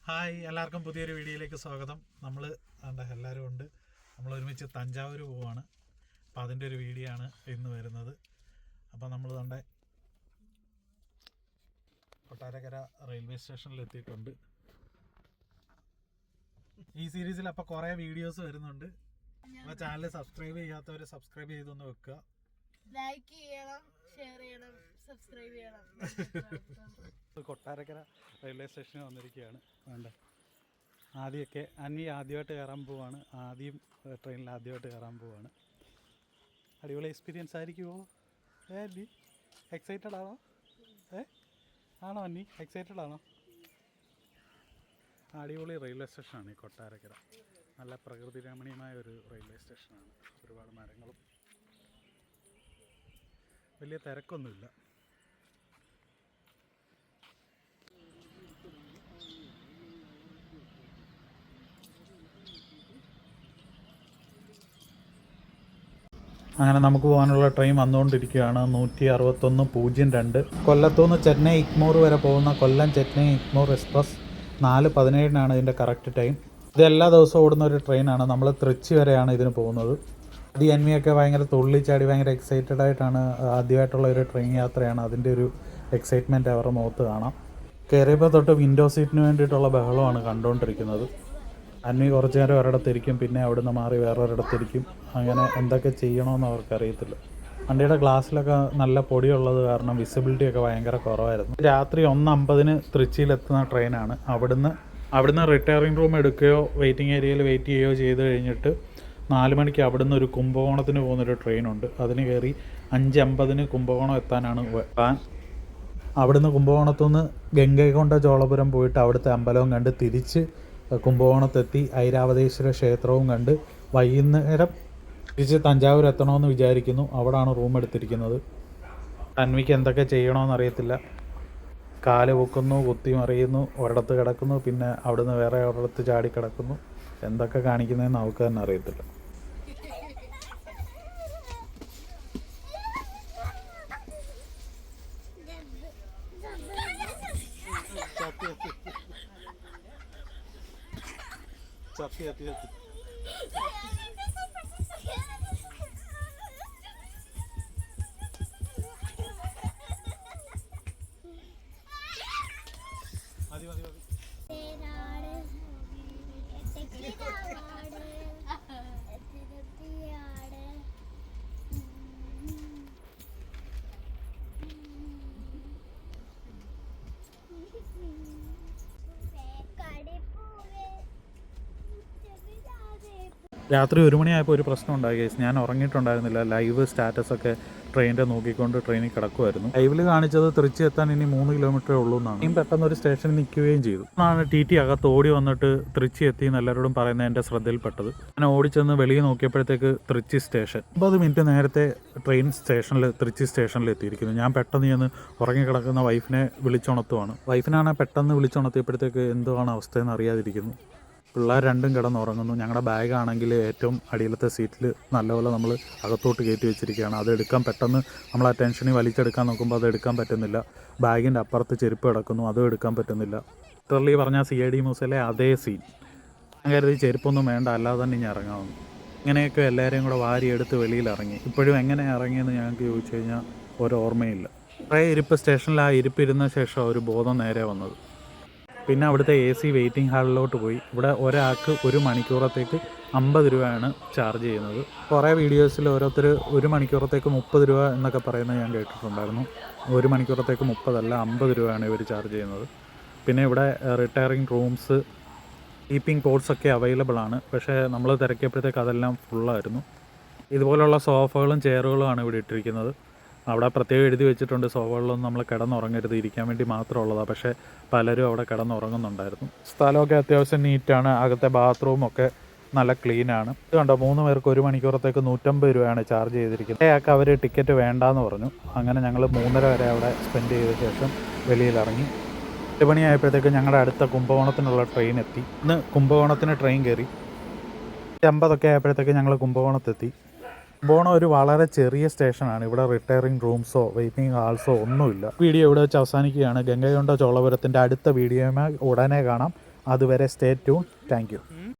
Hi, എല്ലാവർക്കും പുതിയൊരു വീഡിയോയിലേക്ക് സ്വാഗതം. നമ്മൾ എല്ലാവരും ഉണ്ട്. നമ്മൾ ഒരുമിച്ച് തഞ്ചാവൂർ പോവാണ്. അപ്പോൾ അതിൻ്റെ ഒരു വീഡിയോ ആണ് ഇന്ന് വരുന്നത്. അപ്പോൾ നമ്മൾ കൊട്ടാരക്കര റെയിൽവേ സ്റ്റേഷനിൽ എത്തിയിട്ടുണ്ട്. ഈ സീരീസിൽ അപ്പോൾ കുറേ വീഡിയോസ് വരുന്നുണ്ട്. അപ്പോൾ ചാനൽ സബ്സ്ക്രൈബ് ചെയ്യാത്തവർ സബ്സ്ക്രൈബ് ചെയ്തൊന്ന് വെക്കുക, ലൈക്ക് ചെയ്യണം, ഷെയർ ചെയ്യണം, സബ്സ്ക്രൈബ് ചെയ്യണം. കൊട്ടാരക്കര റെയിൽവേ സ്റ്റേഷനിൽ വന്നിരിക്കുകയാണ്. വേണ്ട ആദ്യമായിട്ട് കയറാൻ പോവാണ്. ട്രെയിനിൽ ആദ്യമായിട്ട് കയറാൻ പോവാണ്. അടിപൊളി എക്സ്പീരിയൻസ് ആയിരിക്കുമോ? അന്നി എക്സൈറ്റഡ് ആണോ? ആണോ അന്നി എക്സൈറ്റഡ് ആണോ? അടിപൊളി റെയിൽവേ സ്റ്റേഷനാണ് ഈ കൊട്ടാരക്കര. നല്ല പ്രകൃതി രമണീയമായ ഒരു റെയിൽവേ സ്റ്റേഷനാണ്. ഒരുപാട് മരങ്ങളും വലിയ തിരക്കൊന്നുമില്ല. അങ്ങനെ നമുക്ക് പോകാനുള്ള ട്രെയിൻ വന്നുകൊണ്ടിരിക്കുകയാണ്. 161.02 കൊല്ലത്തുനിന്ന് ചെന്നൈ ഇഗ്മോർ വരെ പോകുന്ന കൊല്ലം ചെന്നൈ ഇഗ്മോർ എക്സ്പ്രസ് 4:17 ഇതിൻ്റെ കറക്റ്റ് ടൈം. ഇത് എല്ലാ ദിവസവും ഓടുന്ന ഒരു ട്രെയിനാണ്. നമ്മൾ തൃച്ചി വരെയാണ് ഇതിന് പോകുന്നത്. അന്വിയൊക്കെ ഭയങ്കര തുള്ളിച്ചാടി ഭയങ്കര എക്സൈറ്റഡ് ആയിട്ടാണ്. ആദ്യമായിട്ടുള്ള ഒരു ട്രെയിൻ യാത്രയാണ്. അതിൻ്റെ ഒരു എക്സൈറ്റ്മെൻറ്റ് അവരുടെ മുഖത്ത് കാണാം. കയറിയപ്പോൾ തൊട്ട് വിൻഡോ സീറ്റിന് വേണ്ടിയിട്ടുള്ള ബഹളമാണ് കണ്ടുകൊണ്ടിരിക്കുന്നത്. അന്വി കുറച്ച് നേരം ഒരിടത്തിരിക്കും, പിന്നെ അവിടുന്ന് മാറി വേറൊരിടത്തിരിക്കും. അങ്ങനെ എന്തൊക്കെ ചെയ്യണമെന്ന് അവർക്കറിയത്തില്ല. വണ്ടിയുടെ ഗ്ലാസ്സിലൊക്കെ നല്ല പൊടിയുള്ളത് കാരണം വിസിബിലിറ്റിയൊക്കെ ഭയങ്കര കുറവായിരുന്നു. രാത്രി 1:50 തൃച്ചിയിലെത്തുന്ന ട്രെയിനാണ്. അവിടുന്ന് റിട്ടയറിംഗ് റൂം എടുക്കുകയോ വെയിറ്റിംഗ് ഏരിയയിൽ വെയിറ്റ് ചെയ്യുകയോ ചെയ്ത് കഴിഞ്ഞിട്ട് 4 മണിക്ക് അവിടുന്ന് ഒരു കുംഭകോണത്തിന് പോകുന്നൊരു ട്രെയിനുണ്ട്. അതിന് കയറി 5:50 കുംഭകോണം എത്താനാണ് പ്ലാൻ. അവിടുന്ന് കുംഭകോണത്തുനിന്ന് ഗംഗൈകൊണ്ട ചോളപുരം പോയിട്ട് അവിടുത്തെ അമ്പലവും കണ്ട് തിരിച്ച് കുംഭകോണത്തെത്തി ഐരാവതേശ്വര ക്ഷേത്രവും കണ്ട് വൈകുന്നേരം തിരിച്ച് തഞ്ചാവൂർ എത്തണമെന്ന് വിചാരിക്കുന്നു. അവിടാണ് റൂം എടുത്തിരിക്കുന്നത്. അന്വിക്ക് എന്തൊക്കെ ചെയ്യണമെന്നറിയത്തില്ല. കാല് പൊക്കുന്നു, കുത്തി മറിയുന്നു, ഒരിടത്ത് കിടക്കുന്നു, പിന്നെ അവിടുന്ന് വേറെ ഒരിടത്ത് ചാടി കിടക്കുന്നു. എന്തൊക്കെ കാണിക്കുന്നതെന്ന് അവൾക്ക് തന്നെ അറിയത്തില്ല. രാത്രി 1 മണിയായപ്പോൾ ഒരു പ്രശ്നം ഉണ്ടായി. ഞാൻ ഉറങ്ങിയിട്ടുണ്ടായിരുന്നില്ല. ലൈവ് സ്റ്റാറ്റസൊക്കെ ട്രെയിനിൻ്റെ നോക്കിക്കൊണ്ട് ട്രെയിനിൽ കിടക്കുമായിരുന്നു. ലൈവിൽ കാണിച്ചത് തൃച്ചി എത്താൻ ഇനി 3 കിലോമീറ്ററേ ഉള്ളൂ എന്നാണ്. ഇനി പെട്ടെന്ന് ഒരു സ്റ്റേഷനിൽ നിൽക്കുകയും ചെയ്തു. എന്നാണ് TT അകത്ത് ഓടി വന്നിട്ട് തൃച്ചി എത്തി എന്ന് എല്ലാവരോടും പറയുന്നത് എൻ്റെ ശ്രദ്ധയിൽപ്പെട്ടത്. ഞാൻ ഓടിച്ചെന്ന് വെളിയിൽ നോക്കിയപ്പോഴത്തേക്ക് തൃച്ചി സ്റ്റേഷൻ 50 മിനിറ്റ് നേരത്തെ ട്രെയിൻ തൃച്ചി സ്റ്റേഷനിൽ എത്തിയിരിക്കുന്നു. ഞാൻ പെട്ടെന്ന് ചെന്ന് ഉറങ്ങിക്കിടക്കുന്ന വൈഫിനെ വിളിച്ചുണർത്തുവാണ്. വൈഫിനാണ് പെട്ടെന്ന് വിളിച്ചുണർത്തിയപ്പോഴത്തേക്ക് എന്തുവാണ് അവസ്ഥയെന്ന് അറിയാതിരിക്കുന്നു. പിള്ളേർ രണ്ടും കിടന്നുറങ്ങുന്നു. ഞങ്ങളുടെ ബാഗാണെങ്കിൽ ഏറ്റവും അടിയിലത്തെ സീറ്റിൽ നല്ലപോലെ നമ്മൾ അകത്തോട്ട് കയറ്റി വെച്ചിരിക്കുകയാണ്. അതെടുക്കാൻ പെട്ടെന്ന് നമ്മൾ ആ ടെൻഷനിൽ വലിച്ചെടുക്കാൻ നോക്കുമ്പോൾ അത് എടുക്കാൻ പറ്റുന്നില്ല. ബാഗിൻ്റെ അപ്പുറത്ത് ചെരുപ്പ് കിടക്കുന്നു, അതും എടുക്കാൻ പറ്റുന്നില്ല. ലിറ്ററലി പറഞ്ഞാൽ CID മൂസയിലെ അതേ സീൻ. ഞാൻ കരുതി ചെരുപ്പൊന്നും വേണ്ട, അല്ലാതെ തന്നെ ഇനി ഇറങ്ങാമെന്ന്. ഇങ്ങനെയൊക്കെ എല്ലാവരെയും കൂടെ വാരിയെടുത്ത് വെളിയിലിറങ്ങി. ഇപ്പോഴും എങ്ങനെ ഇറങ്ങിയെന്ന് ഞങ്ങൾക്ക് ചോദിച്ചു കഴിഞ്ഞാൽ ഓർമ്മയില്ല. കുറേ സ്റ്റേഷനിൽ ആ ഇരുന്ന ശേഷം ഒരു ബോധം നേരെ വന്നത്. പിന്നെ അവിടുത്തെ AC വെയിറ്റിംഗ് ഹാളിലോട്ട് പോയി. ഇവിടെ ഒരാൾക്ക് 1 മണിക്കൂറത്തേക്ക് 50 രൂപയാണ് ചാർജ് ചെയ്യുന്നത്. കുറേ വീഡിയോസിൽ ഓരോരുത്തർ 1 മണിക്കൂറത്തേക്ക് 30 രൂപ എന്നൊക്കെ പറയുന്നത് ഞാൻ കേട്ടിട്ടുണ്ടായിരുന്നു. 1 മണിക്കൂറത്തേക്ക് 30 അല്ല 50 രൂപയാണ് ഇവർ ചാർജ് ചെയ്യുന്നത്. പിന്നെ ഇവിടെ റിട്ടയറിംഗ് റൂംസ്, സ്ലീപ്പിംഗ് പോഡ്സൊക്കെ അവൈലബിൾ ആണ്. പക്ഷേ നമ്മൾ തിരക്കിയപ്പോഴത്തേക്ക് അതെല്ലാം ഫുള്ളായിരുന്നു. ഇതുപോലുള്ള സോഫകളും ചെയറുകളുമാണ് ഇവിടെ ഇട്ടിരിക്കുന്നത്. അവിടെ പ്രത്യേകം എഴുതി വെച്ചിട്ടുണ്ട് സോഫകളിലൊന്നും നമ്മൾ കിടന്നുറങ്ങരുത്, ഇരിക്കാൻ വേണ്ടി മാത്രമുള്ളതാണ്. പക്ഷേ പലരും അവിടെ കിടന്നുറങ്ങുന്നുണ്ടായിരുന്നു. സ്ഥലമൊക്കെ അത്യാവശ്യം നീറ്റാണ്. അകത്തെ ബാത്റൂമൊക്കെ നല്ല ക്ലീനാണ്. ഇത് കണ്ടോ, 3 പേർക്ക് 1 മണിക്കൂറത്തേക്ക് 150 രൂപയാണ് ചാർജ് ചെയ്തിരിക്കുന്നത്. അയാൾക്ക് അവർ ടിക്കറ്റ് വേണ്ടാന്ന് പറഞ്ഞു. അങ്ങനെ ഞങ്ങൾ 3:30 വരെ അവിടെ സ്പെൻഡ് ചെയ്ത ശേഷം വെളിയിലിറങ്ങി. 8 മണിയായപ്പോഴത്തേക്ക് ഞങ്ങളുടെ അടുത്ത കുംഭകോണത്തിനുള്ള ട്രെയിൻ എത്തി. ഇന്ന് കുംഭകോണത്തിന് ട്രെയിൻ കയറി. 50 ആയപ്പോഴത്തേക്ക് ഞങ്ങൾ കുംഭകോണത്തെത്തി. കുംഭകോണം ഒരു വളരെ ചെറിയ സ്റ്റേഷനാണ്. ഇവിടെ റിട്ടയറിംഗ് റൂംസോ വെയിറ്റിംഗ് ഹാൾസോ ഒന്നുമില്ല. വീഡിയോ ഇവിടെ വെച്ച് അവസാനിക്കുകയാണ്. ഗംഗൈകൊണ്ട ചോളപുരത്തിൻ്റെ അടുത്ത വീഡിയോയുമായി ഉടനെ കാണാം. അതുവരെ സ്റ്റേ ട്യൂൺ. Thank you.